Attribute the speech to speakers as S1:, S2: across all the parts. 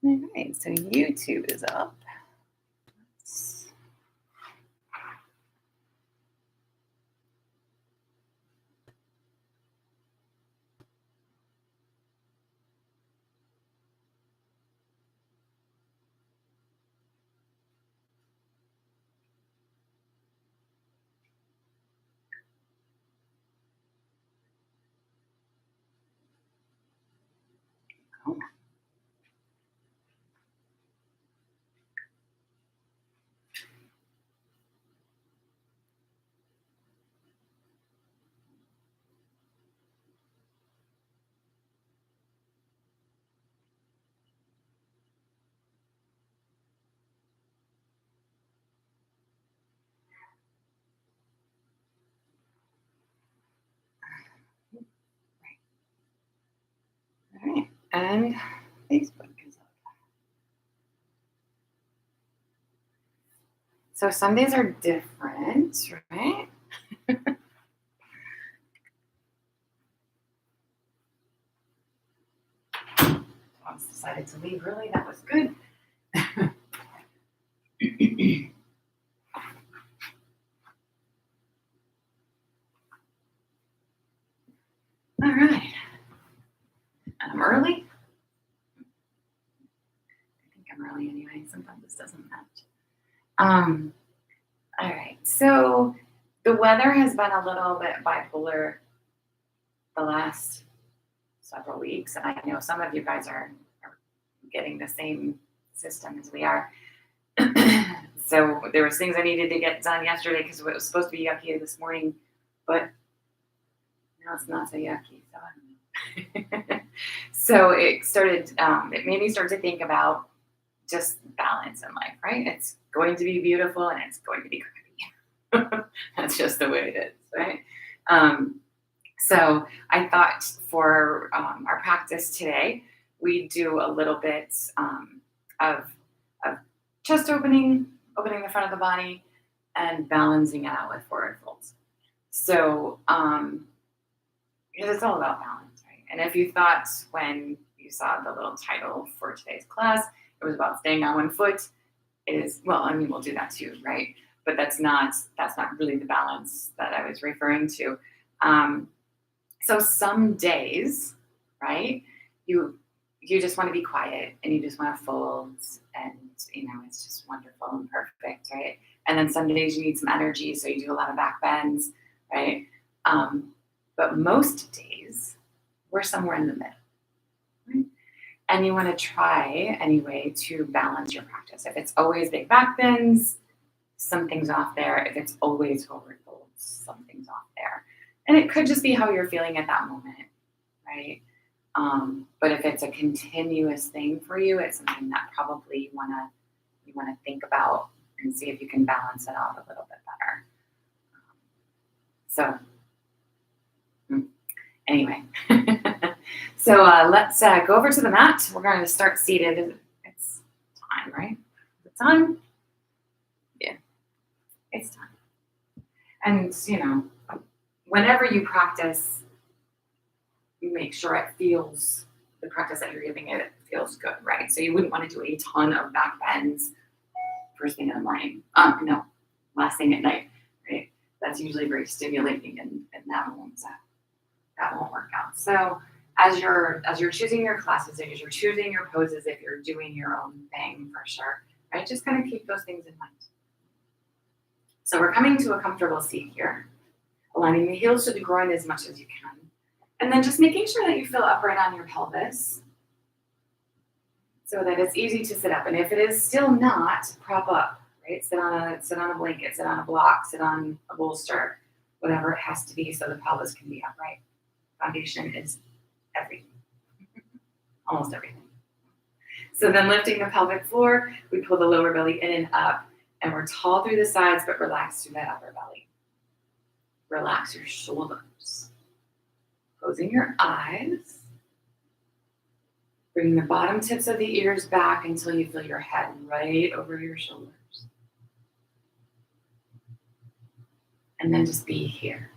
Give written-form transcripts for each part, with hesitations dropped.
S1: All right, so YouTube is up. Oh, all right, and Facebook is up. So Sundays are different, right? I decided to leave early. That was good. All right. I'm early. I think I'm early anyway. Sometimes this doesn't match. All right. So the weather has been a little bit bipolar the last several weeks, and I know some of you guys are getting the same system as we are. So there was things I needed to get done yesterday because it was supposed to be yucky this morning, but now it's not so yucky. So I don't know. So it started. It made me start to think about just balance in life, right? It's going to be beautiful and it's going to be crappy. That's just the way it is, right? Um, so I thought for our practice today, we do a little bit of, of chest opening, opening the front of the body, and balancing it out with forward folds. So, because it's all about balance, right? And if you thought when you saw the little title for today's class, it was about staying on one foot, it is, well, I mean, we'll do that too, right? But that's not really the balance that I was referring to. So some days, right, you just want to be quiet and you just want to fold, and it's just wonderful and perfect, right? And then some days you need some energy, so you do a lot of back bends, right? But most days we're somewhere in the middle, right? And you want to try anyway to balance your practice. If it's always big back bends, something's off there. If it's always forward folds, something's off there. And it could just be how you're feeling at that moment, right? But if it's a continuous thing for you, it's something that probably you wanna think about and see if you can balance it out a little bit better. So anyway, so let's go over to the mat. We're going to start seated. It's time, right? Is it time? Yeah, it's time. And whenever you practice, you make sure the practice that you're giving it feels good, right? So you wouldn't want to do a ton of back bends first thing in the morning. No, last thing at night, right? That's usually very stimulating, and that won't work out. So as you're choosing your classes, as you're choosing your poses, if you're doing your own thing for sure, right? Just kind of keep those things in mind. So we're coming to a comfortable seat here, aligning the heels to the groin as much as you can. And then just making sure that you feel upright on your pelvis so that it's easy to sit up. And if it is still not, prop up, right? Sit on a blanket, sit on a block, sit on a bolster, whatever it has to be so the pelvis can be upright. Foundation is everything, almost everything. So then lifting the pelvic floor, we pull the lower belly in and up, and we're tall through the sides, but relax through that upper belly. Relax your shoulders. Closing your eyes. Bring the bottom tips of the ears back until you feel your head right over your shoulders. And then just be here.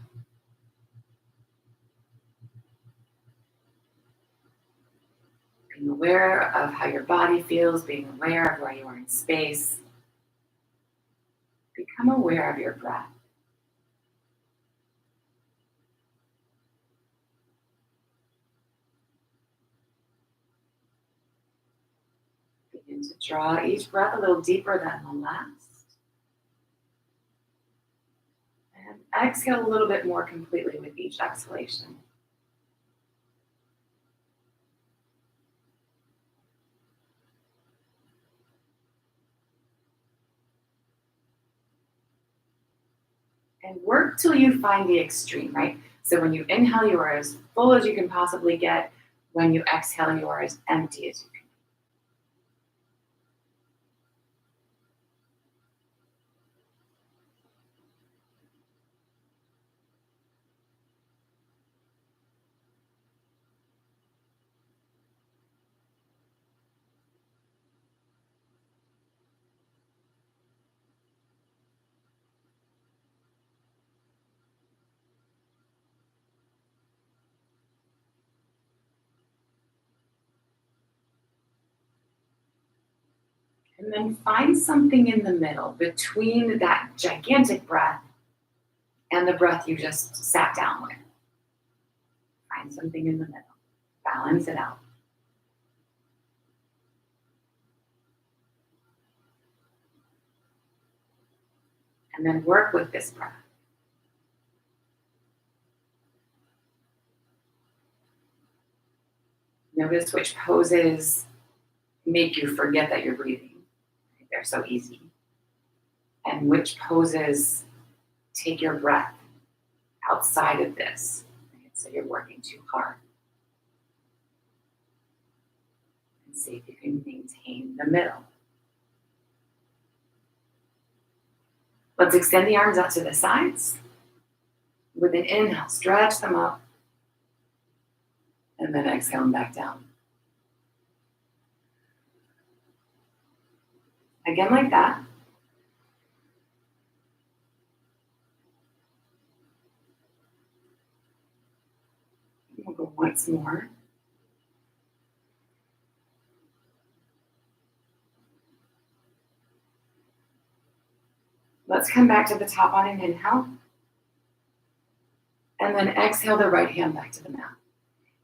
S1: Being aware of how your body feels, being aware of where you are in space. Become aware of your breath. Begin to draw each breath a little deeper than the last. And exhale a little bit more completely with each exhalation. And work till you find the extreme, right? So when you inhale, you are as full as you can possibly get. When you exhale, you are as empty as you can. And then find something in the middle between that gigantic breath and the breath you just sat down with. Find something in the middle. Balance it out. And then work with this breath. Notice which poses make you forget that you're breathing. They're so easy. And which poses take your breath outside of this. Right? So you're working too hard. And see if you can maintain the middle. Let's extend the arms out to the sides. With an inhale, stretch them up. And then exhale them back down. Again, like that. We'll go once more. Let's come back to the top on an inhale. And then exhale the right hand back to the mat.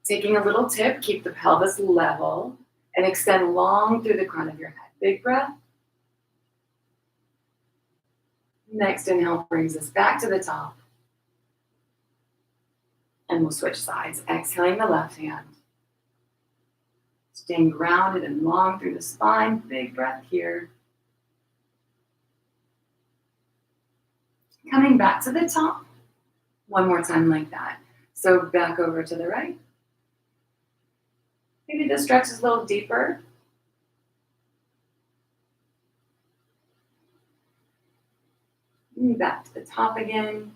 S1: Taking a little tip, keep the pelvis level and extend long through the crown of your head. Big breath. Next inhale brings us back to the top. And we'll switch sides. Exhaling the left hand. Staying grounded and long through the spine. Big breath here. Coming back to the top. One more time like that. So back over to the right. Maybe the stretch is a little deeper. Back to the top again.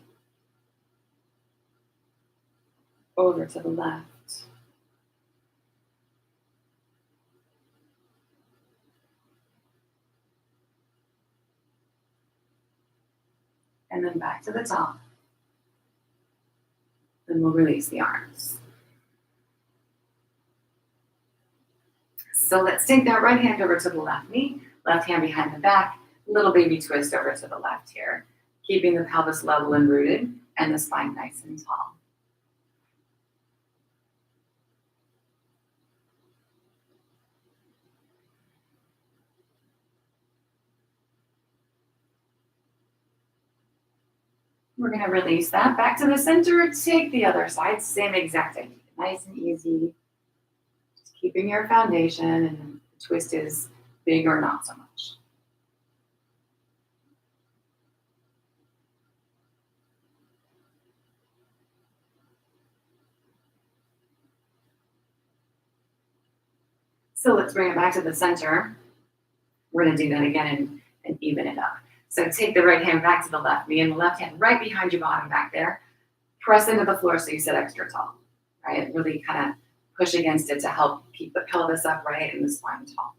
S1: Over to the left. And then back to the top. Then we'll release the arms. So let's take that right hand over to the left knee, left hand behind the back, little baby twist over to the left here, keeping the pelvis level and rooted and the spine nice and tall. We're going to release that back to the center. Take the other side, same exact idea. Nice and easy. Just keeping your foundation, and the twist is big or not so much. So let's bring it back to the center. We're going to do that again and even it up. So take the right hand back to the left knee and the left hand right behind your bottom back there. Press into the floor so you sit extra tall, right? Really kind of push against it to help keep the pelvis upright and the spine tall.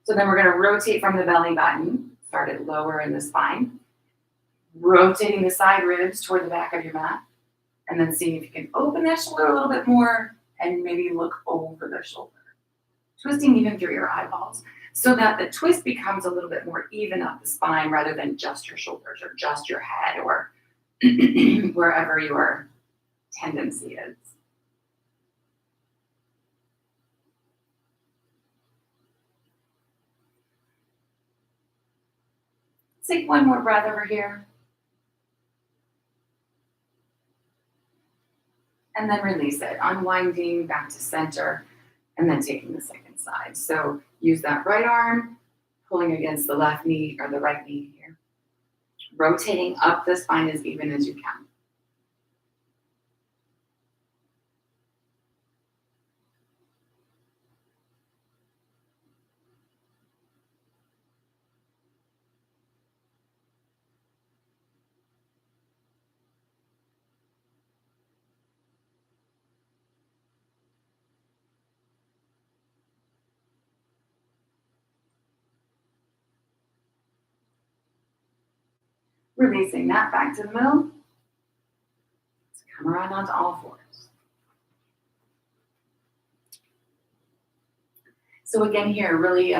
S1: So then we're going to rotate from the belly button, start it lower in the spine, rotating the side ribs toward the back of your mat, and then seeing if you can open that shoulder a little bit more and maybe look over the shoulder. twisting even through your eyeballs so that the twist becomes a little bit more even up the spine rather than just your shoulders or just your head or wherever your tendency is. Take one more breath over here. And then release it, unwinding back to center, and then taking the second side. So use that right arm, pulling against the left knee or the right knee here, rotating up the spine as even as you can. Releasing that back to the middle. Let's come around onto all fours. So again here, really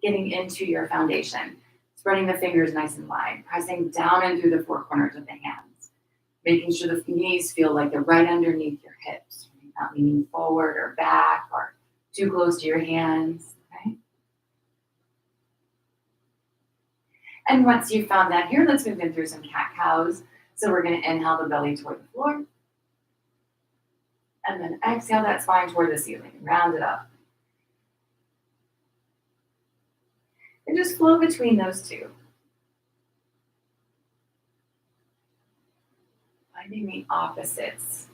S1: getting into your foundation. Spreading the fingers nice and wide, pressing down and through the four corners of the hands. Making sure the knees feel like they're right underneath your hips. Not leaning forward or back or too close to your hands. Okay? And once you've found that here, let's move in through some cat-cows. So we're going to inhale the belly toward the floor. And then exhale that spine toward the ceiling. Round it up. And just flow between those two. Finding the opposites.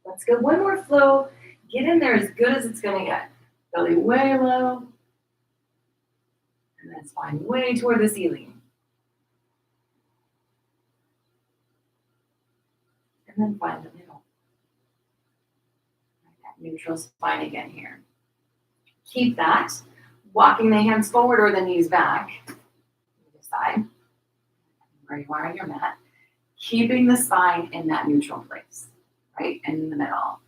S1: Let's go one more flow. Get in there as good as it's going to get. Belly way low. And then spine way toward the ceiling. And then find the middle. That neutral spine again here. Keep that. Walking the hands forward or the knees back. Either side. Where you are on your mat. Keeping the spine in that neutral place. Right in the middle.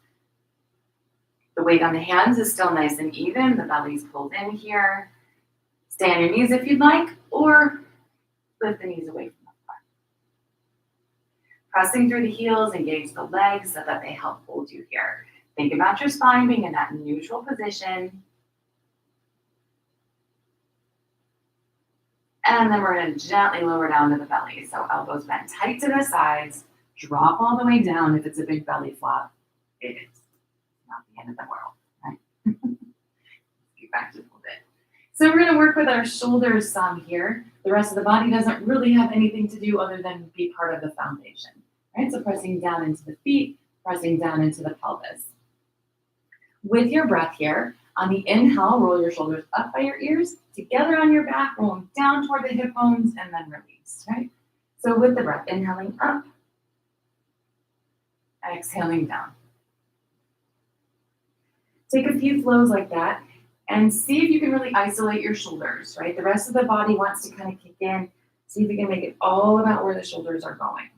S1: The weight on the hands is still nice and even. The belly's pulled in here. Stay on your knees if you'd like, or lift the knees away from the front. Pressing through the heels, engage the legs so that they help hold you here. Think about your spine being in that neutral position. And then we're going to gently lower down to the belly. So elbows bent tight to the sides. Drop all the way down if it's a big belly flop. It is not the end of the world, right? Get back to a little bit. So we're going to work with our shoulders some here. The rest of the body doesn't really have anything to do other than be part of the foundation, right? So pressing down into the feet, pressing down into the pelvis. With your breath here, on the inhale, roll your shoulders up by your ears, together on your back, rolling down toward the hip bones, and then release, right? So with the breath, inhaling up, exhaling down. Take a few flows like that and see if you can really isolate your shoulders, right? The rest of the body wants to kind of kick in. See if you can make it all about where the shoulders are going.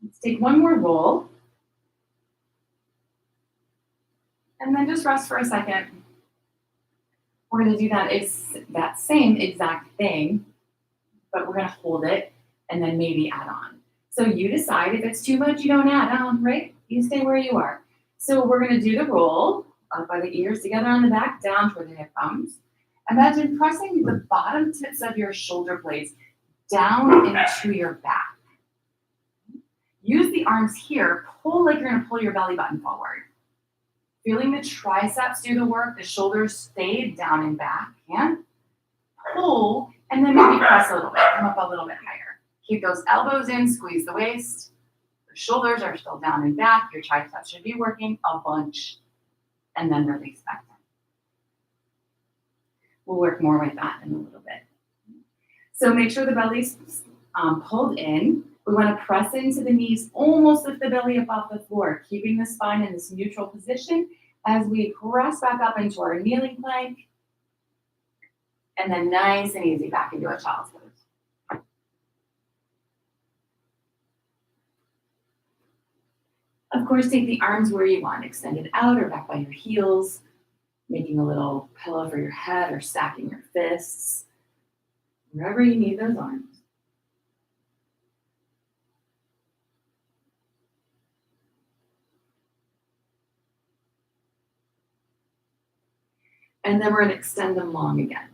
S1: Let's take one more roll. And then just rest for a second. We're going to do that same exact thing, but we're going to hold it and then maybe add on. So you decide if it's too much, you don't add on, right? You stay where you are. So we're going to do the roll up by the ears, together on the back, down toward the hip bones. Imagine pressing the bottom tips of your shoulder blades down into your back. Use the arms here, pull like you're going to pull your belly button forward. Feeling the triceps do the work, the shoulders stay down and back, and pull, and then maybe press a little bit, come up a little bit higher. Keep those elbows in, squeeze the waist. The shoulders are still down and back. Your triceps should be working a bunch, and then release back down. We'll work more with that in a little bit. So make sure the belly's pulled in. We want to press into the knees, almost lift the belly above the floor, keeping the spine in this neutral position as we press back up into our kneeling plank. And then nice and easy back into a child's pose. Of course, take the arms where you want, extended out or back by your heels, making a little pillow for your head or stacking your fists, wherever you need those arms. And then we're going to extend them long again.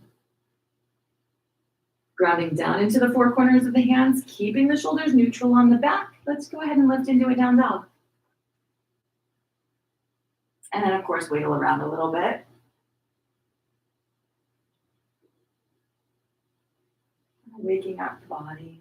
S1: Grounding down into the four corners of the hands, keeping the shoulders neutral on the back. Let's go ahead and lift into a down dog. And then, of course, wiggle around a little bit. Waking up the body.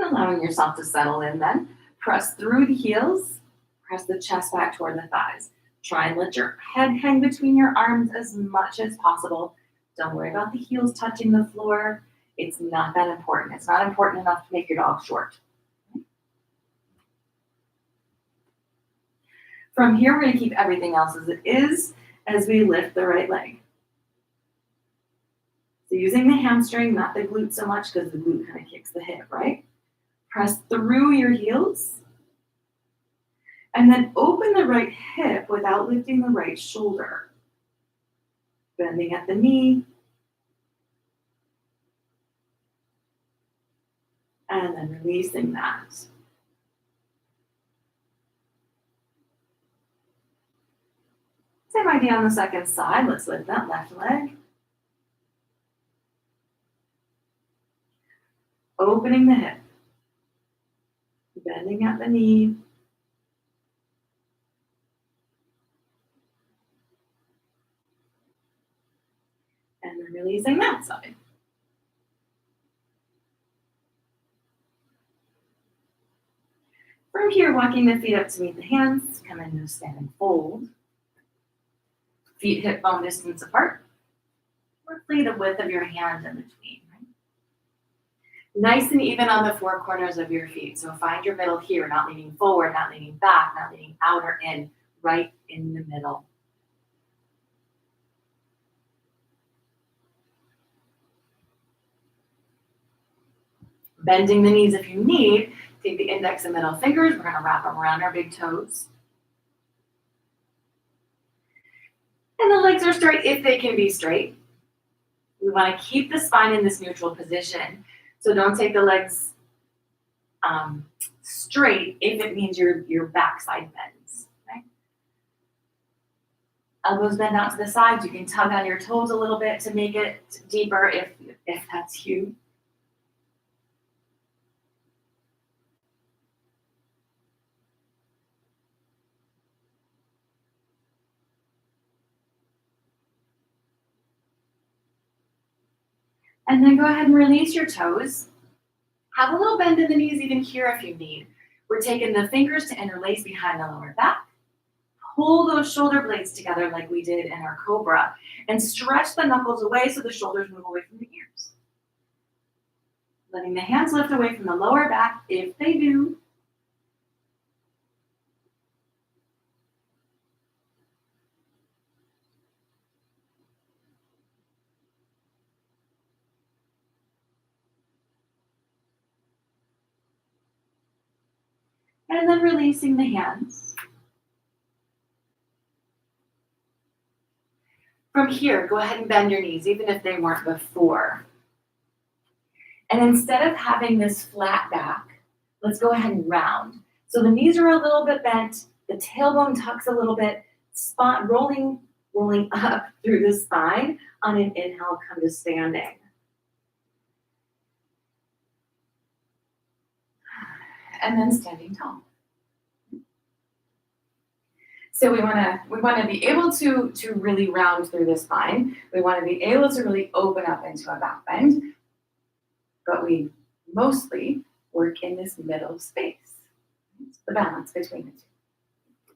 S1: Allowing yourself to settle in then. Press through the heels, press the chest back toward the thighs. Try and let your head hang between your arms as much as possible. Don't worry about the heels touching the floor. It's not that important. It's not important enough to make your dog short. From here, we're going to keep everything else as it is as we lift the right leg. So using the hamstring, not the glute so much because the glute kind of kicks the hip, right? Press through your heels. And then open the right hip without lifting the right shoulder. Bending at the knee. And then releasing that. Same idea on the second side. Let's lift that left leg. Opening the hip. Bending at the knee. And then releasing that side. From here, walking the feet up to meet the hands, come into a standing fold. Feet hip bone distance apart. Roughly the width of your hand in between. Right? Nice and even on the four corners of your feet. So find your middle here, not leaning forward, not leaning back, not leaning out or in, right in the middle. Bending the knees if you need. Take the index and middle fingers. We're going to wrap them around our big toes. And the legs are straight if they can be straight. We want to keep the spine in this neutral position. So don't take the legs straight if it means your backside bends. Okay? Elbows bend out to the sides. You can tug on your toes a little bit to make it deeper if that's you. And then go ahead and release your toes. Have a little bend in the knees even here if you need. We're taking the fingers to interlace behind the lower back. Pull those shoulder blades together like we did in our cobra. And stretch the knuckles away so the shoulders move away from the ears. Letting the hands lift away from the lower back if they do. And then releasing the hands. From here, go ahead and bend your knees, even if they weren't before. And instead of having this flat back,
S2: Let's go ahead and round. So the knees are a little bit bent, the tailbone tucks a little bit, spot rolling up through the spine. On an inhale, come to standing.
S1: And then standing tall. So we want to be able to really round through the spine. We want to be able to really open up into a back bend, but we mostly work in this middle space, the balance between the two.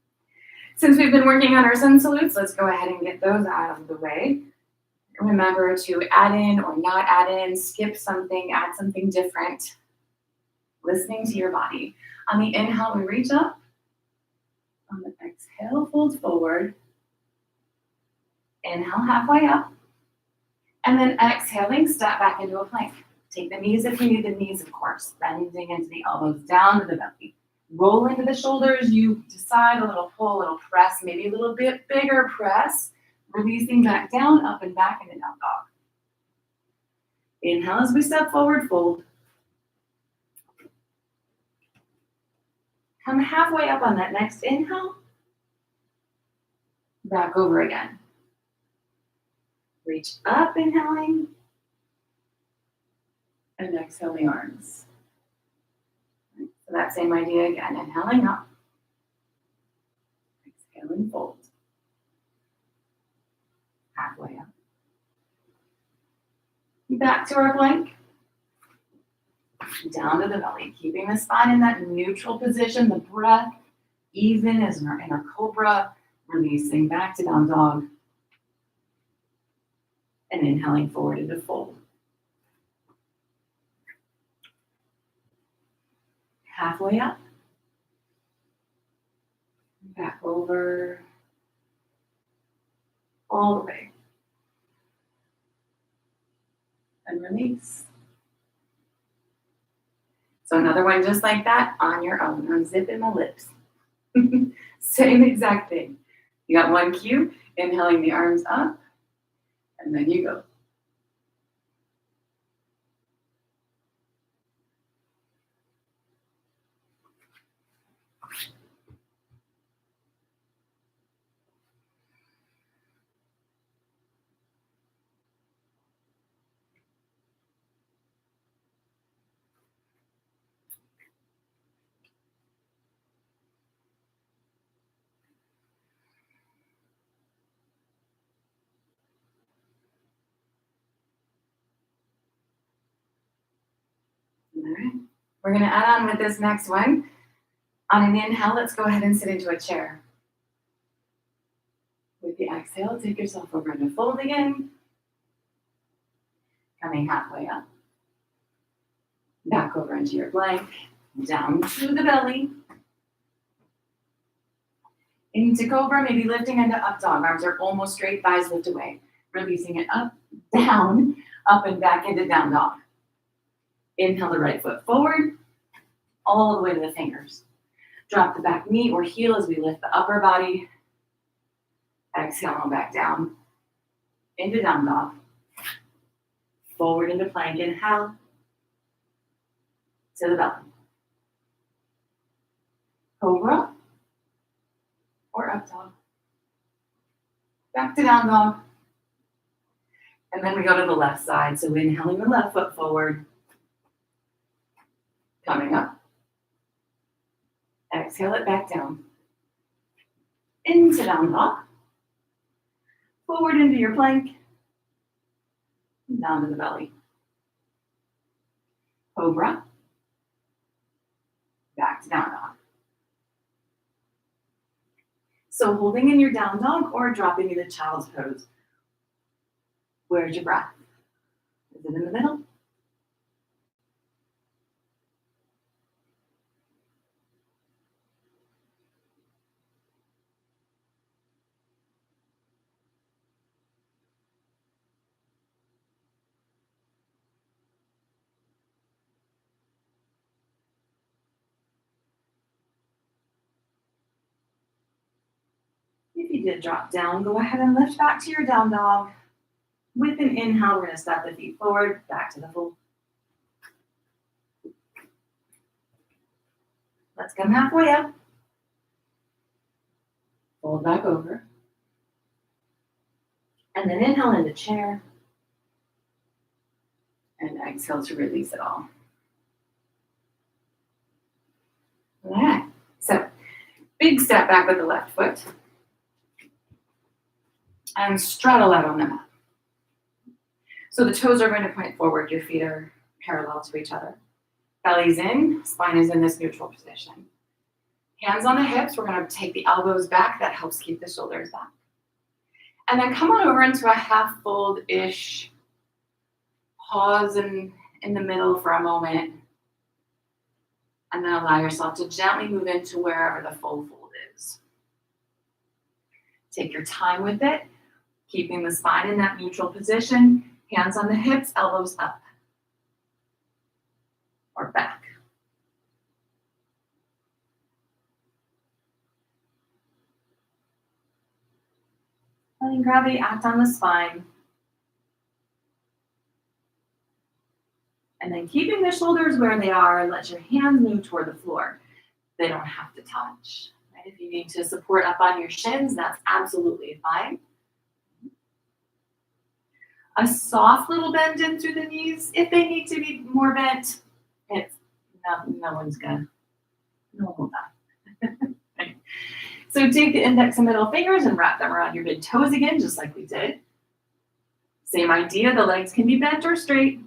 S1: Since we've been working on our sun salutes, let's go ahead and get those out of the way. Remember to add in or not add in, skip something, add something different. Listening to your body. On the inhale, we reach up. On the exhale, fold forward. Inhale, halfway up. And then exhaling, step back into a plank. Take the knees if you need the knees, of course. Bending into the elbows, down to the belly. Roll into the shoulders. You decide a little pull, a little press, maybe a little bit bigger press. Releasing back down, up and back into down dog. Inhale as we step forward, fold. Come halfway up on that next inhale. Back over again. Reach up, inhaling. And exhale the arms. So that same idea again. Inhaling up. Exhaling, fold. Halfway up. Back to our plank. Down to the belly, keeping the spine in that neutral position, the breath even as in our cobra, releasing back to down dog, and inhaling forward into fold. Halfway up, back over, all the way, and release. So another one just like that on your own. Unzipping my lips. Same exact thing. You got one cue, inhaling the arms up, and then you go. All right. We're going to add on with this next one. On an inhale, let's go ahead and sit into a chair. With the exhale, take yourself over into fold again. Coming halfway up. Back over into your plank. Down to the belly. Into cobra, maybe lifting into up dog. Arms are almost straight, thighs lift away. Releasing it up, down, up and back into down dog. Inhale the right foot forward, all the way to the fingers. Drop the back knee or heel as we lift the upper body. Exhale on back down, into down dog. Forward into plank, inhale, to the belly. Cobra, or up dog. Back to down dog. And then we go to the left side. So inhaling the left foot forward. Coming up. Exhale it back down. Into down dog. Forward into your plank. Down to the belly. Cobra. Back to down dog. So holding in your down dog or dropping into child's pose. Where's your breath? Is it in the middle? If you did drop down, go ahead and lift back to your down dog. With an inhale, we're going to step the feet forward, back to the full.
S2: Let's come halfway up. Fold back over. And then inhale into chair.
S1: And exhale to release it all. All right. So big step back with the left foot. And straddle out on the mat. So the toes are going to point forward. Your feet are parallel to each other. Belly's in, spine is in this neutral position. Hands on the hips. We're going to take the elbows back. That helps keep the shoulders back. And then come on over into a half fold-ish. Pause in the middle for a moment. And then allow yourself to gently move into wherever the full fold is. Take your time with it, keeping the spine in that neutral position. Hands on the hips, elbows up or back. Letting gravity act on the spine. And then keeping the shoulders where they are, and let your hands move toward the floor. They don't have to touch. Right? If you need to support up on your shins, that's absolutely fine. A soft little bend in through the knees. If they need to be more bent, it's no one's gonna know that. Right. So take the index and middle fingers and wrap them around your big toes again, just like we did. Same idea, the legs can be bent or straight.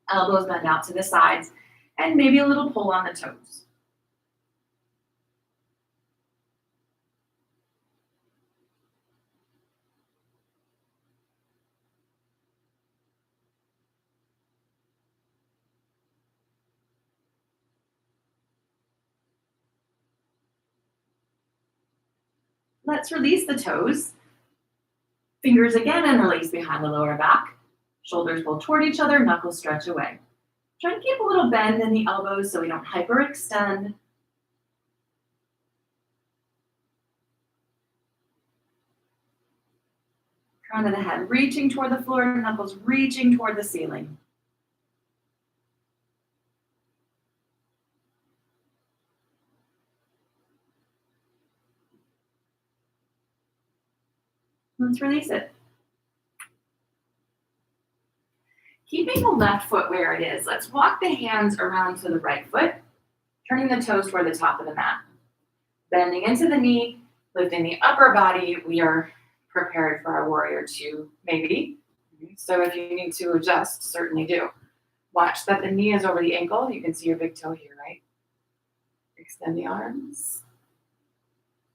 S1: Elbows bend out to the sides, and maybe a little pull on the toes. Let's release the toes. Fingers again and release behind the lower back. Shoulders pull toward each other, knuckles stretch away. Try to keep a little bend in the elbows so we don't hyperextend. Crown of the head reaching toward the floor, knuckles reaching toward the ceiling. Let's release it. Keeping the left foot where it is, let's walk the hands around to the right foot, turning the toes toward the top of the mat. Bending into the knee, lifting the upper body. We are prepared for our warrior two, maybe. So if you need to adjust, certainly do. Watch that the knee is over the ankle. You can see your big toe here, right? Extend the arms.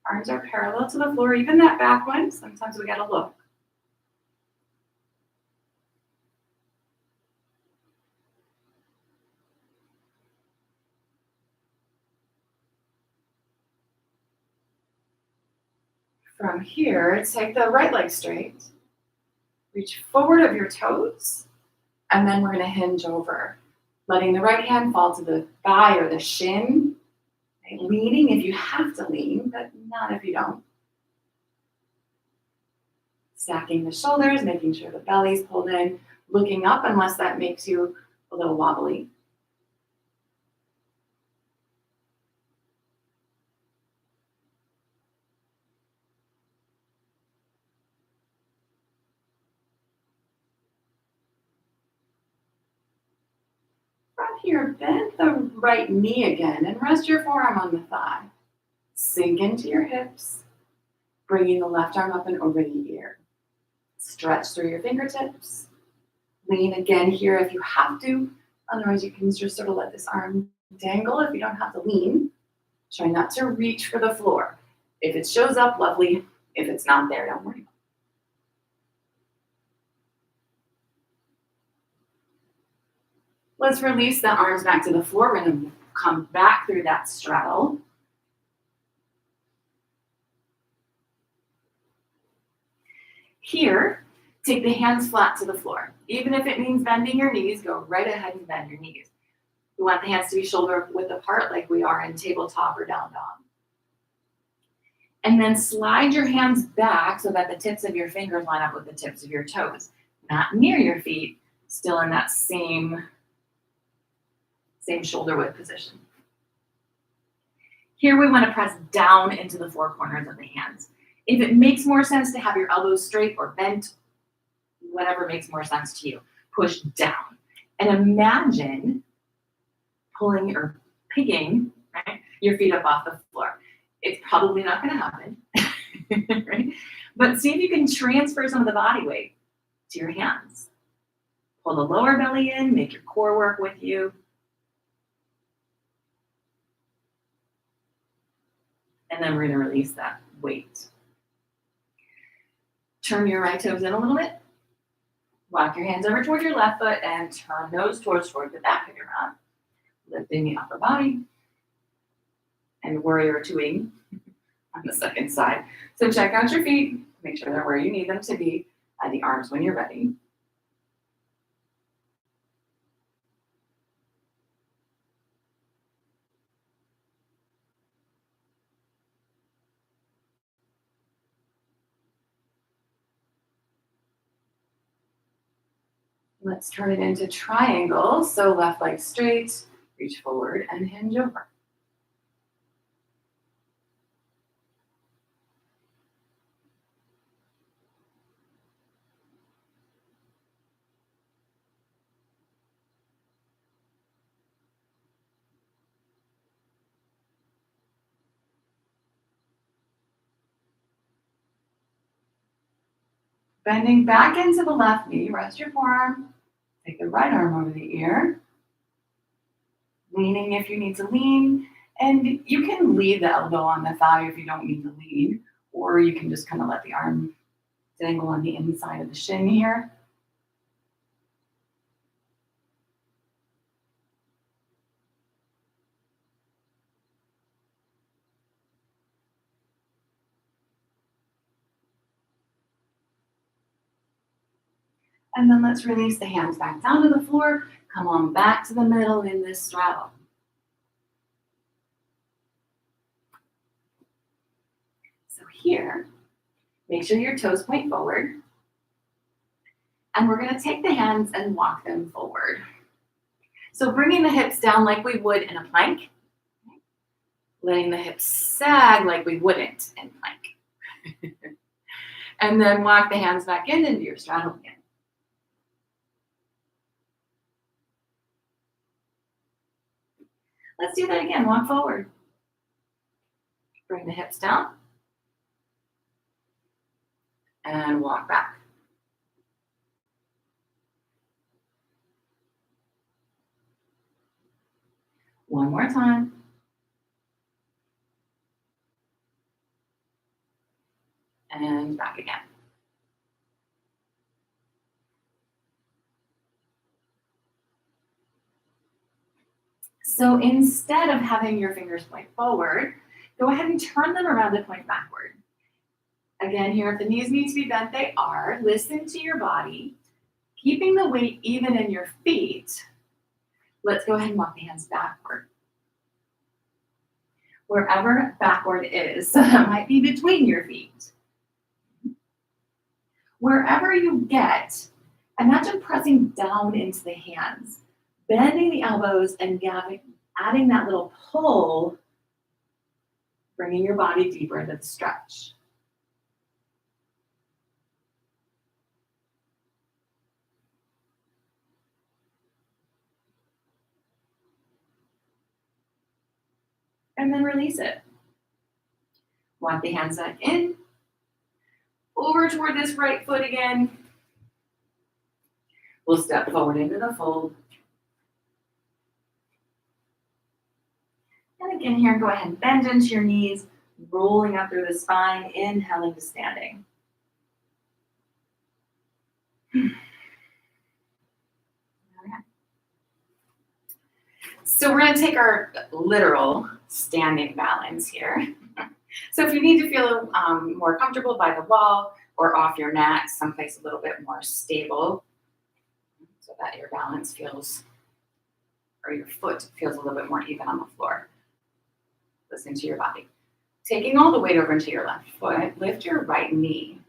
S1: Arms are parallel to the floor, even that back one. Sometimes we gotta look. From here, take the right leg straight. Reach forward of your toes, and then we're going to hinge over, letting the right hand fall to the thigh or the shin. Okay? Leaning if you have to lean, but not if you don't. Stacking the shoulders, making sure the belly's pulled in, looking up unless that makes you a little wobbly. From here, bend the right knee again and rest your forearm on the thigh. Sink into your hips, bringing the left arm up and over the ear. Stretch through your fingertips. Lean again here if you have to. Otherwise, you can just sort of let this arm dangle if you don't have to lean. Try not to reach for the floor. If it shows up, lovely. If it's not there, don't worry. Let's release the arms back to the floor. We're going to come back through that straddle. Here, take the hands flat to the floor. Even if it means bending your knees, go right ahead and bend your knees. We want the hands to be shoulder width apart like we are in tabletop or down dog. And then slide your hands back so that the tips of your fingers line up with the tips of your toes. Not near your feet, still in that same shoulder width position. Here we want to press down into the four corners of the hands. If it makes more sense to have your elbows straight or bent, whatever makes more sense to you, push down. And imagine pulling or picking, right, your feet up off the floor. It's probably not going to happen, right? But see if you can transfer some of the body weight to your hands. Pull the lower belly in, make your core work with you. And then we're going to release that weight. Turn your right toes in a little bit. Walk your hands over toward your left foot and turn those toward the back of your mat. Lifting the upper body. And warrior two-ing on the second side. So check out your feet. Make sure they're where you need them to be. And the arms when you're ready. Let's turn it into triangle. So left leg straight, reach forward and hinge over. Bending back into the left knee, rest your forearm. Take the right arm over the ear. Leaning if you need to lean. And you can lead the elbow on the thigh if you don't need to lean. Or you can just kind of let the arm dangle on the inside of the shin here. And then let's release the hands back down to the floor. Come on back to the middle in this straddle. So here, make sure your toes point forward. And we're going to take the hands and walk them forward. So bringing the hips down like we would in a plank. Letting the hips sag like we wouldn't in plank. And then walk the hands back in into your straddle again. Let's do that again. Walk forward. Bring the hips down. And walk back. One more time. And back again. So instead of having your fingers point forward, go ahead and turn them around and point backward. Again, here, if the knees need to be bent, they are. Listen to your body. Keeping the weight even in your feet, let's go ahead and walk the hands backward. Wherever backward is, so that might be between your feet. Wherever you get, imagine pressing down into the hands, bending the elbows and adding that little pull, bringing your body deeper into the stretch. And then release it. Walk the hands back in. Over toward this right foot again. We'll step forward into the fold. And again here, go ahead and bend into your knees, rolling up through the spine, inhaling to standing. So we're going to take our literal standing balance here. So if you need to feel more comfortable by the wall or off your mat, someplace a little bit more stable, so that your balance feels, or your foot feels a little bit more even on the floor. Listen to your body. Taking all the weight over into your left foot, lift your right knee.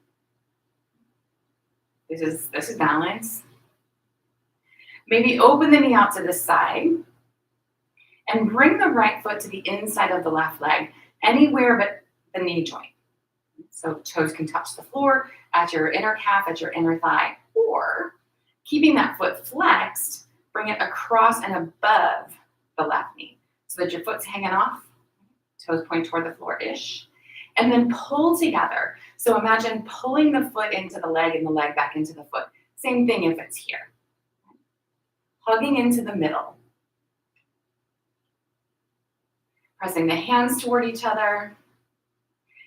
S1: This is balance. Maybe open the knee out to the side. And bring the right foot to the inside of the left leg, anywhere but the knee joint. So toes can touch the floor at your inner calf, at your inner thigh, or keeping that foot flexed, bring it across and above the left knee so that your foot's hanging off, toes point toward the floor-ish, and then pull together. So imagine pulling the foot into the leg and the leg back into the foot. Same thing if it's here. Hugging into the middle. Pressing the hands toward each other.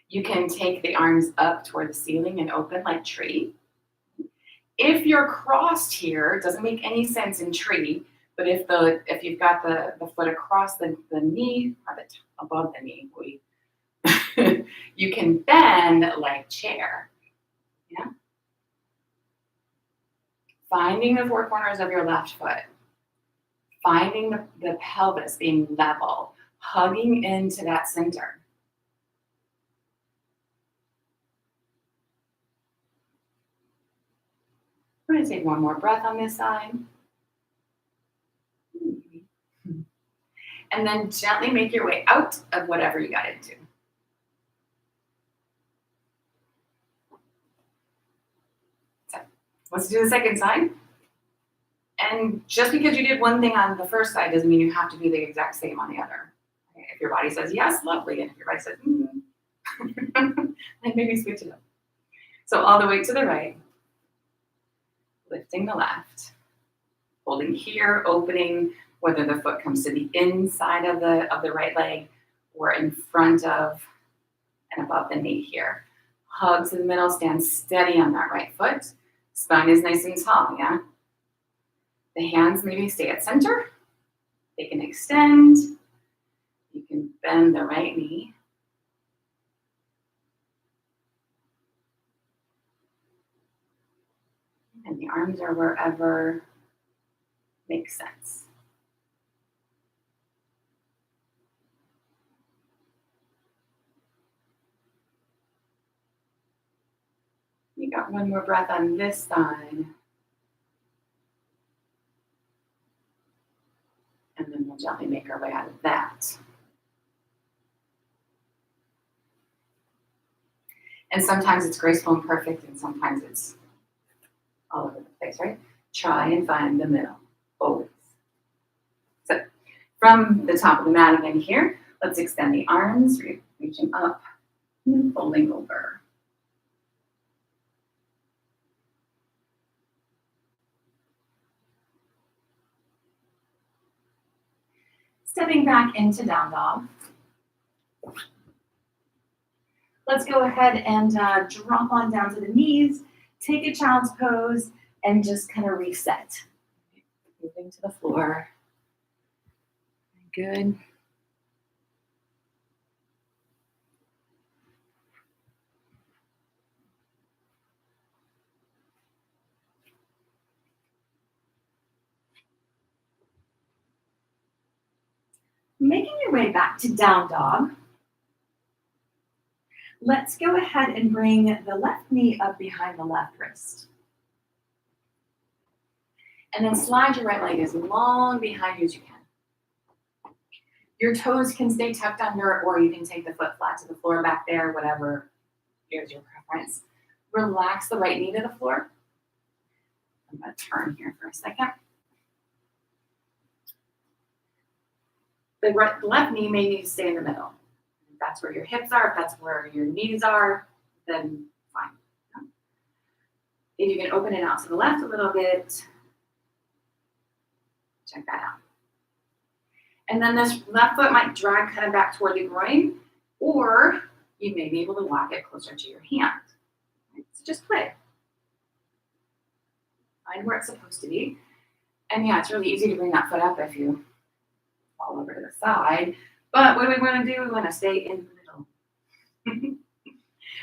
S1: You can take the arms up toward the ceiling and open like tree. If you're crossed here, it doesn't make any sense in tree, but if you've got the foot across the knee, or above the knee, you can bend like chair. Yeah. Finding the four corners of your left foot. Finding the pelvis being level, hugging into that center. We're going to take one more breath on this side. And then gently make your way out of whatever you got into. So let's do the second side. And just because you did one thing on the first side doesn't mean you have to do the exact same on the other. If your body says yes, lovely. And if your body says, then maybe switch it up. So all the way to the right, lifting the left, holding here, opening, whether the foot comes to the inside of the right leg or in front of and above the knee here. Hug to the middle, stand steady on that right foot. Spine is nice and tall, yeah? The hands maybe stay at center. They can extend. You can bend the right knee. And the arms are wherever makes sense. You got one more breath on this side. And then we'll gently make our way out of that. And sometimes it's graceful and perfect, and sometimes it's all over the place, right? Try and find the middle, always. So from the top of the mat again here, let's extend the arms, reaching up and folding over. Stepping back into down dog. Let's go ahead and drop on down to the knees, take a child's pose, and just kind of reset. Moving to the floor. Good. Making your way back to down dog. Let's go ahead and bring the left knee up behind the left wrist. And then slide your right leg as long behind you as you can. Your toes can stay tucked under, or you can take the foot flat to the floor back there, whatever is your preference. Relax the right knee to the floor. I'm going to turn here for a second. The left knee may need to stay in the middle. If that's where your hips are, if that's where your knees are, then fine. If you can open it out to the left a little bit, check that out. And then this left foot might drag kind of back toward the groin, or you may be able to walk it closer to your hand. Right? So just play. Find where it's supposed to be. And yeah, it's really easy to bring that foot up if you fall over to the side. But what do we want to do? We want to stay in the middle.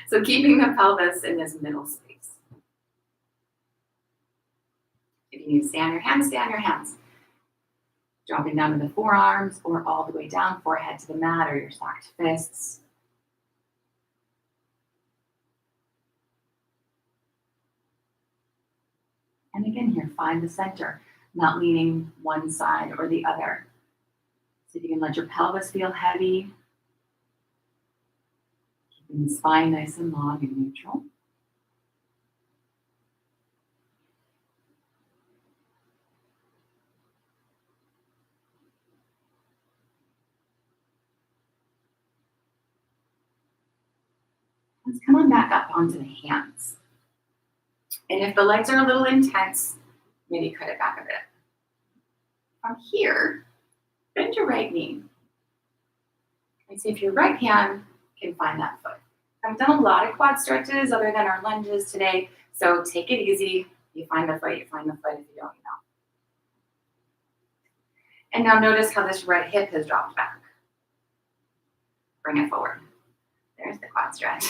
S1: So keeping the pelvis in this middle space. If you need to stay on your hands, stay on your hands. Dropping down to the forearms or all the way down, forehead to the mat or your stacked fists. And again here, find the center, not leaning one side or the other. So if you can let your pelvis feel heavy, keeping the spine nice and long and neutral. Let's come on back up onto the hands. And if the legs are a little intense, maybe cut it back a bit. From here, bend your right knee. And see if your right hand can find that foot. I've done a lot of quad stretches other than our lunges today, so take it easy. You find the foot, you find the foot. If you don't, you don't. And now notice how this right hip has dropped back. Bring it forward. There's the quad stretch.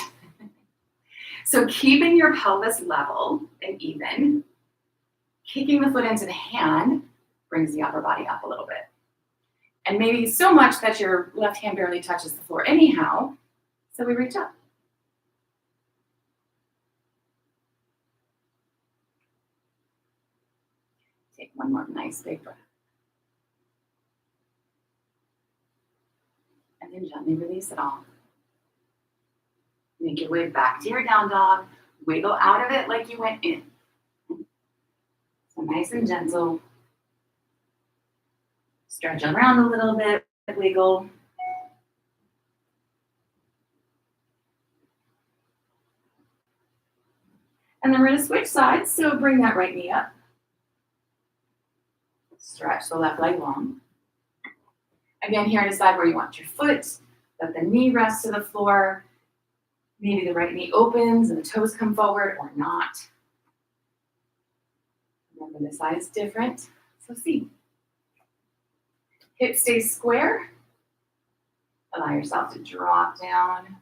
S1: So keeping your pelvis level and even, kicking the foot into the hand brings the upper body up a little bit. And maybe so much that your left hand barely touches the floor anyhow, so we reach up. Take one more nice big breath. And then gently release it all. Make your way back to your down dog. Wiggle out of it like you went in. So nice and gentle. Stretch around a little bit, wiggle. And then we're gonna switch sides, so bring that right knee up. Stretch the left leg long. Again, here decide where you want your foot. Let the knee rest to the floor. Maybe the right knee opens and the toes come forward or not. Remember, the side is different, so see. Hip stays square. Allow yourself to drop down.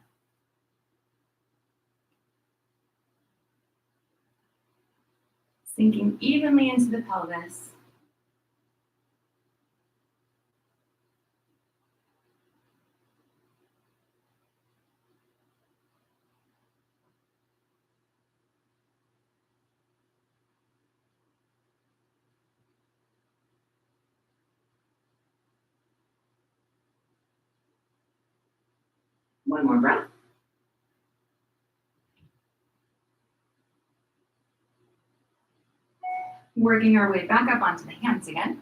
S1: Sinking evenly into the pelvis. One more breath. Working our way back up onto the hands again.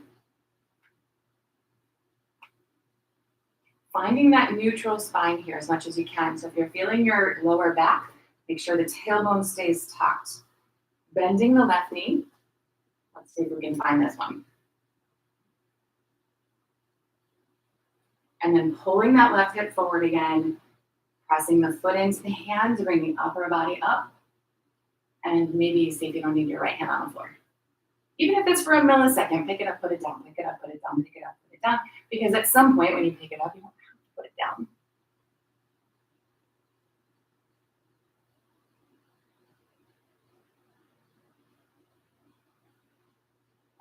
S1: Finding that neutral spine here as much as you can. So if you're feeling your lower back, make sure the tailbone stays tucked. Bending the left knee. Let's see if we can find this one. And then pulling that left hip forward again. Pressing the foot into the hand to bring the upper body up. And maybe see if you don't need your right hand on the floor. Even if it's for a millisecond, pick it up, put it down, pick it up, put it down, pick it up, put it down. Because at some point when you pick it up, you don't have to put it down.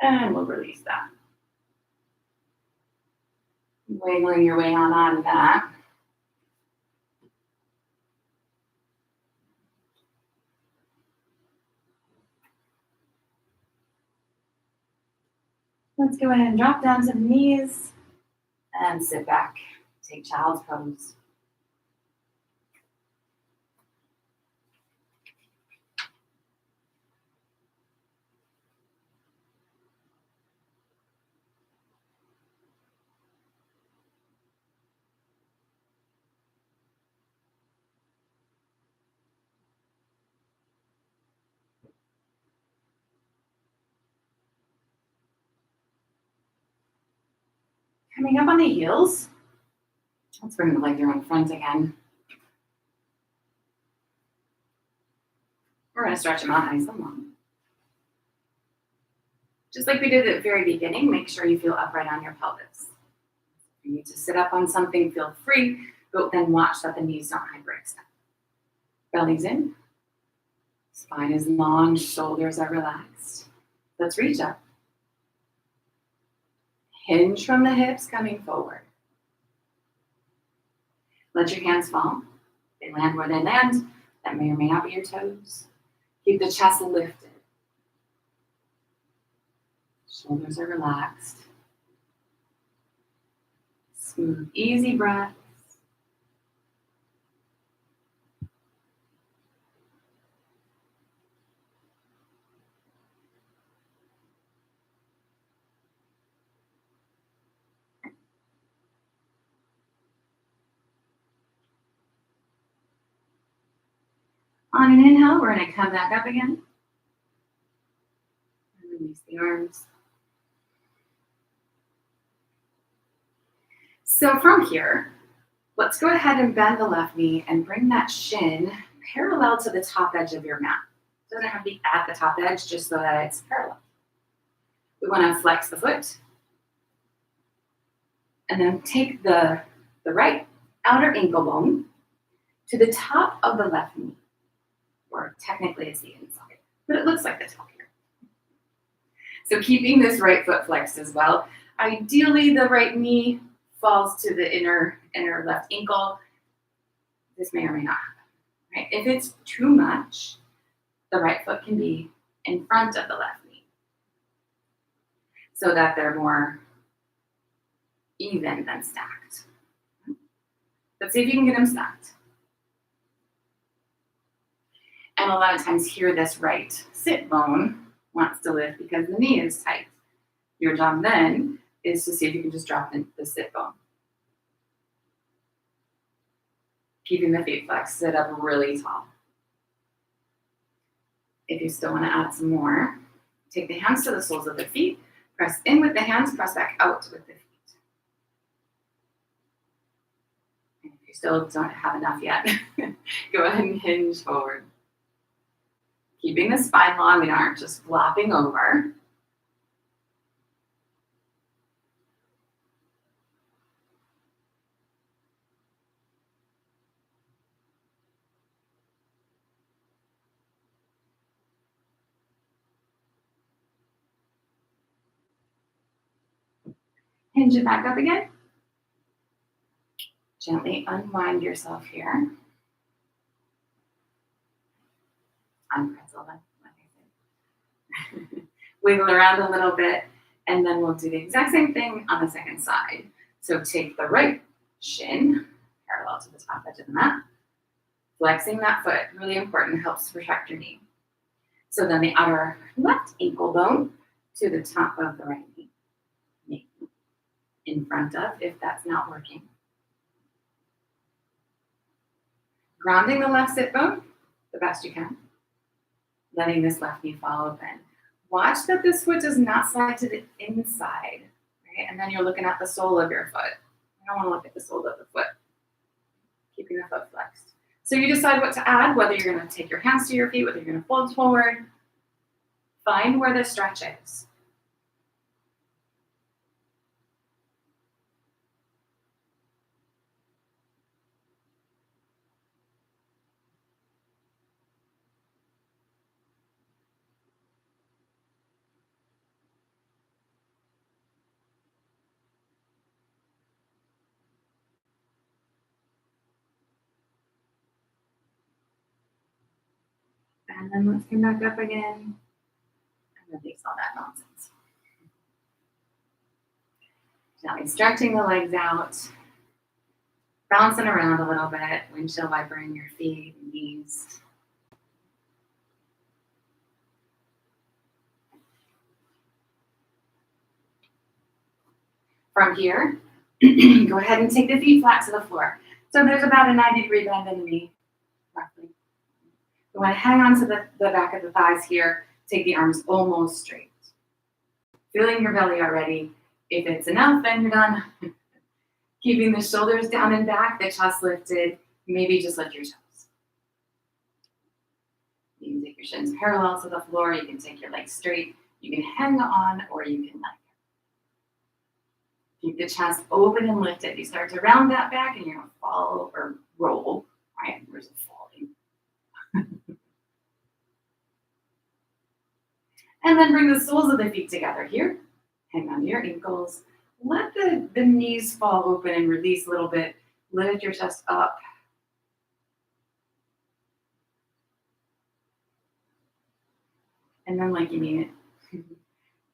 S1: And we'll release that. Wiggling your way on out of that. Let's go ahead and drop down to the knees and sit back. Take child's pose. Coming up on the heels. Let's bring the leg around front again. We're going to stretch them out nice and long. Just like we did at the very beginning, make sure you feel upright on your pelvis. If you need to sit up on something, feel free, but then watch that the knees don't hyperextend. Belly's in. Spine is long, shoulders are relaxed. Let's reach up. Hinge from the hips coming forward. Let your hands fall. They land where they land. That may or may not be your toes. Keep the chest lifted. Shoulders are relaxed. Smooth, easy breath. On an inhale, we're going to come back up again. And release the arms. So from here, let's go ahead and bend the left knee and bring that shin parallel to the top edge of your mat. It doesn't have to be at the top edge, just so that it's parallel. We want to flex the foot. And then take the right outer ankle bone to the top of the left knee. Or technically it's the inside, but it looks like the top here. So keeping this right foot flexed as well. Ideally, the right knee falls to the inner left ankle. This may or may not happen, right? If it's too much, the right foot can be in front of the left knee so that they're more even than stacked. But see if you can get them stacked. And a lot of times here, this right sit bone wants to lift because the knee is tight. Your job then is to see if you can just drop the sit bone. Keeping the feet flexed, sit up really tall. If you still want to add some more, take the hands to the soles of the feet, press in with the hands, press back out with the feet. And if you still don't have enough yet, go ahead and hinge forward. Keeping the spine long, we aren't just flopping over. Hinge it back up again. Gently unwind yourself here. Unpretzel, like I said. Wiggle around a little bit, and then we'll do the exact same thing on the second side. So take the right shin parallel to the top edge of the mat. Flexing that foot, really important, helps to protect your knee. So then the outer left ankle bone to the top of the right knee. Maybe in front of, if that's not working. Grounding the left sit bone the best you can. Letting this left knee fall open. Watch that this foot does not slide to the inside, right? And then you're looking at the sole of your foot. You don't want to look at the sole of the foot. Keeping the foot flexed. So you decide what to add, whether you're going to take your hands to your feet, whether you're going to fold forward. Find where the stretch is. And then let's come back up again and release all that nonsense. Gently stretching the legs out, bouncing around a little bit, windshield wiper in your feet and knees. From here, go ahead and take the feet flat to the floor. So there's about a 90-degree bend in the knee, roughly. You want to hang on to the back of the thighs here. Take the arms almost straight. Feeling your belly already. If it's enough, then you're done. Keeping the shoulders down and back, the chest lifted. Maybe just lift your toes. You can take your shins parallel to the floor. You can take your legs straight. You can hang on or you can let go. Keep the chest open and lifted. You start to round that back and you're going to fall or roll. Right? Where's it falling? And then bring the soles of the feet together here. Hang on to your ankles. Let the knees fall open and release a little bit. Lift your chest up. And then like you mean it.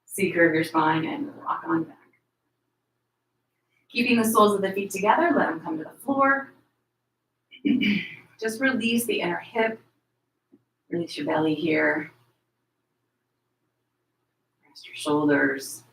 S1: C-curve your spine and rock on back. Keeping the soles of the feet together, let them come to the floor. Just release the inner hip. Release your belly here. Rest your shoulders.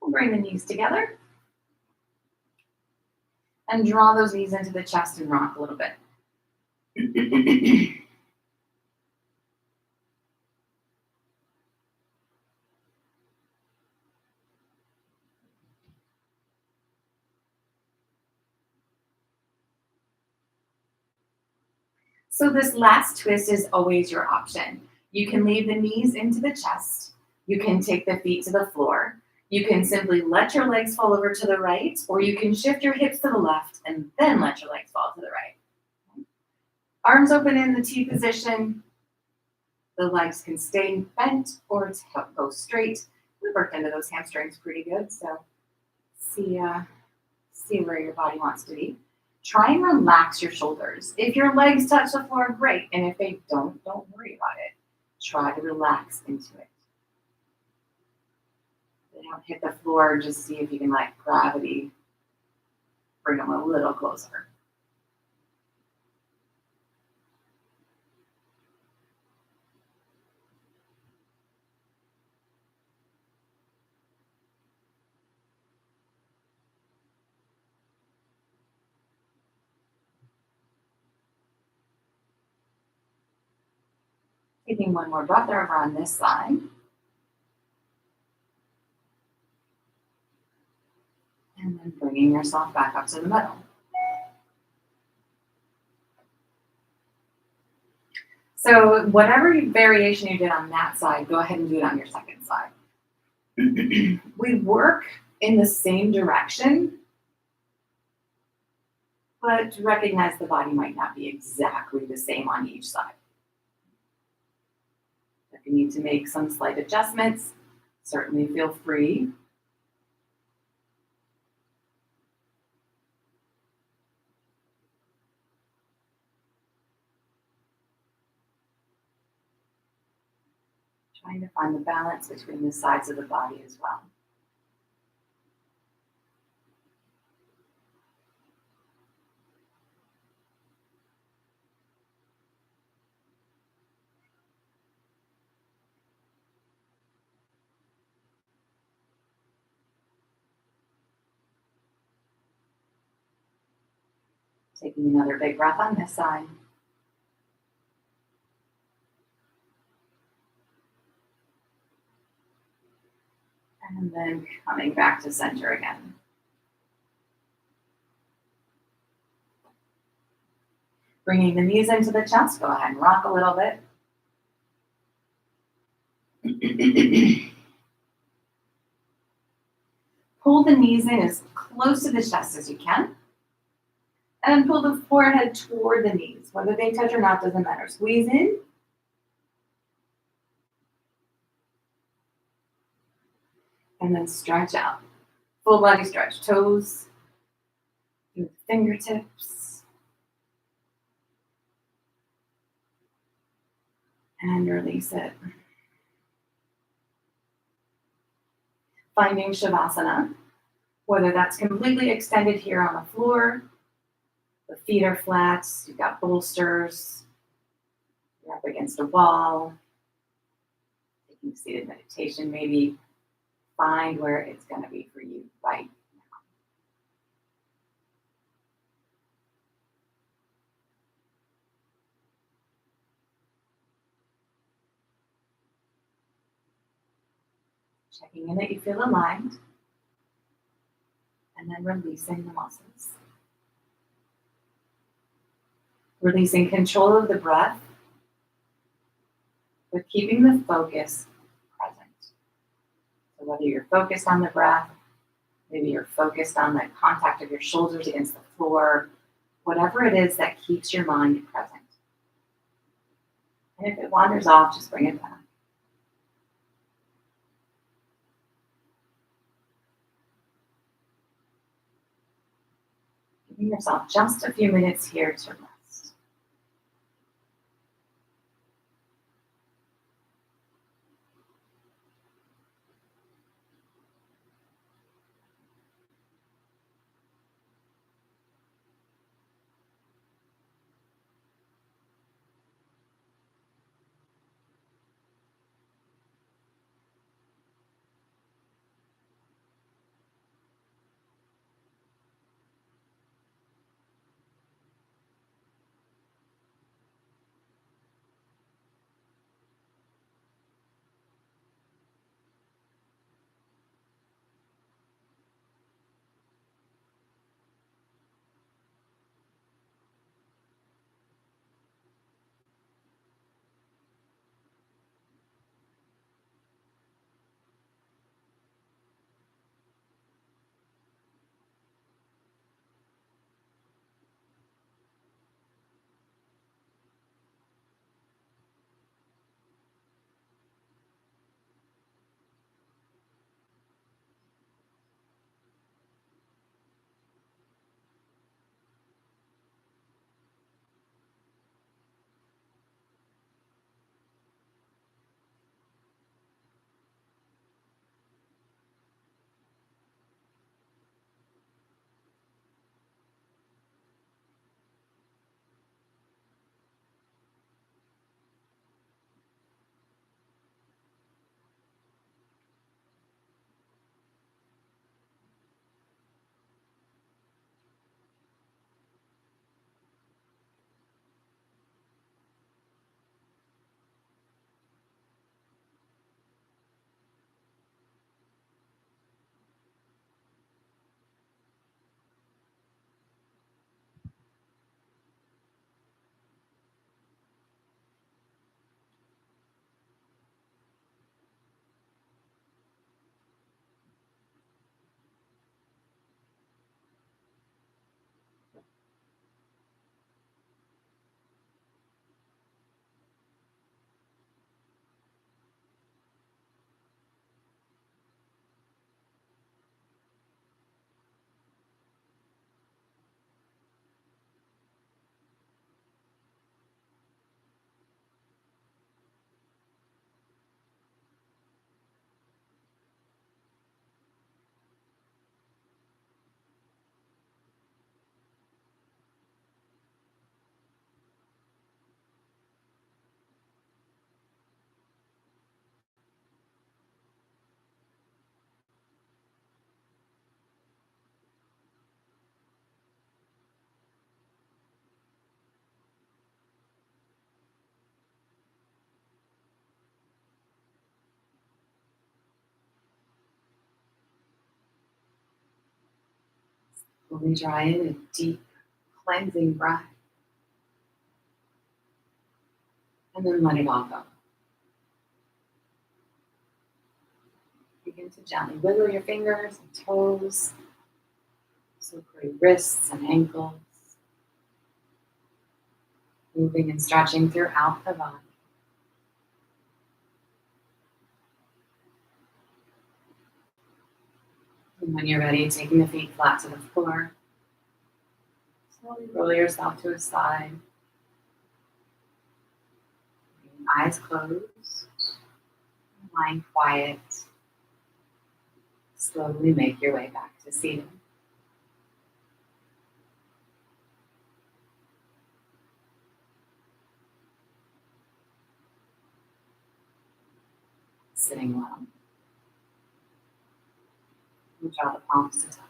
S1: We'll bring the knees together. And draw those knees into the chest and rock a little bit. So this last twist is always your option. You can leave the knees into the chest. You can take the feet to the floor. You can simply let your legs fall over to the right, or you can shift your hips to the left and then let your legs fall to the right. Arms open in the T position. The legs can stay bent or go straight. We worked into those hamstrings pretty good, so see where your body wants to be. Try and relax your shoulders. If your legs touch the floor, great. And if they don't worry about it. Try to relax into it. They don't hit the floor, just see if you can let gravity bring them a little closer. Taking one more breath over on this side. And then bringing yourself back up to the middle. So whatever variation you did on that side, go ahead and do it on your second side. We work in the same direction, but recognize the body might not be exactly the same on each side. If you need to make some slight adjustments, certainly feel free. Trying to find the balance between the sides of the body as well. Taking another big breath on this side. And then coming back to center again. Bringing the knees into the chest. Go ahead and rock a little bit. Pull the knees in as close to the chest as you can. And pull the forehead toward the knees. Whether they touch or not doesn't matter. Squeeze in. And then stretch out. Full body stretch. Toes, fingertips. And release it. Finding Shavasana, whether that's completely extended here on the floor, the feet are flat, you've got bolsters, you're up against a wall, taking seated meditation, maybe find where it's going to be for you right now. Checking in that you feel aligned, and then releasing the muscles. Releasing control of the breath, but keeping the focus present. So whether you're focused on the breath, maybe you're focused on the contact of your shoulders against the floor, whatever it is that keeps your mind present. And if it wanders off, just bring it back. Give yourself just a few minutes here to rest. Slowly draw in a deep cleansing breath. And then let it all go. Begin to gently wiggle your fingers and toes. So for your wrists and ankles. Moving and stretching throughout the body. And when you're ready, taking the feet flat to the floor. Slowly roll yourself to a side. Eyes closed. Mind quiet. Slowly make your way back to seated. Sitting well. And draw the palms to touch.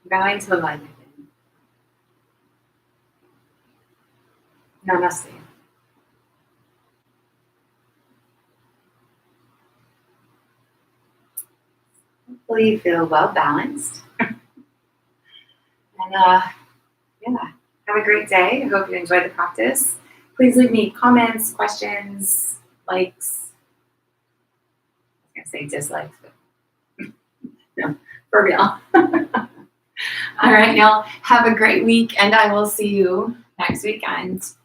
S1: Bowing to the light within. Namaste. Hopefully you feel well balanced. And have a great day. I hope you enjoyed the practice. Please leave me comments, questions, likes. I was going to say dislikes, but no, for real. All right, y'all. Have a great week, and I will see you next weekend.